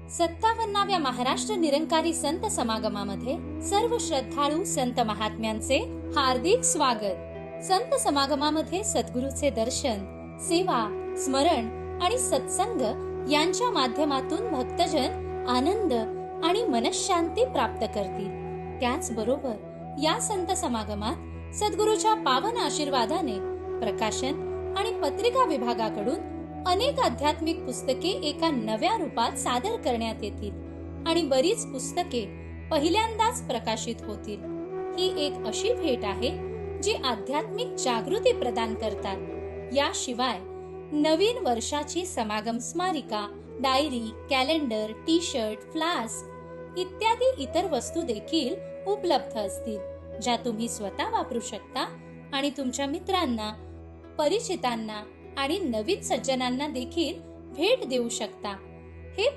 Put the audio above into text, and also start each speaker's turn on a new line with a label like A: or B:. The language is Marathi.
A: 57व्या महाराष्ट्र निरंकारी संत समागमामध्ये सर्व श्रद्धाळू संत महात्म्यांचे हार्दिक स्वागत। संत समागमामध्ये सद्गुरूचे दर्शन, सेवा, स्मरण आणि सत्संग यांच्या माध्यमातून भक्तजन आनंद आणि मनःशांती प्राप्त करतील। त्याचबरोबर या संत समागमात सद्गुरूच्या पावन आशीर्वादाने प्रकाशन आणि पत्रिका विभागाकडून अनेक आध्यात्मिक पुस्तके एका नव्या रूपात सादर करण्यात येतील आणि बरीच पुस्तके पहिल्यांदाच प्रकाशित होतील। ही एक अशी भेट आहे जी आध्यात्मिक जागृती प्रदान करतात। याशिवाय नवीन वर्षाची समागम स्मारिका, diary, calendar, T shirt, flask इत्यादी इतर वस्तू देखील उपलब्ध असतील, ज्या तुम्ही स्वतः वापरू शकता आणि तुमच्या मित्रांना, परिचितांना आणि नवीन सज्जनांना देखील भेट देऊ शकता।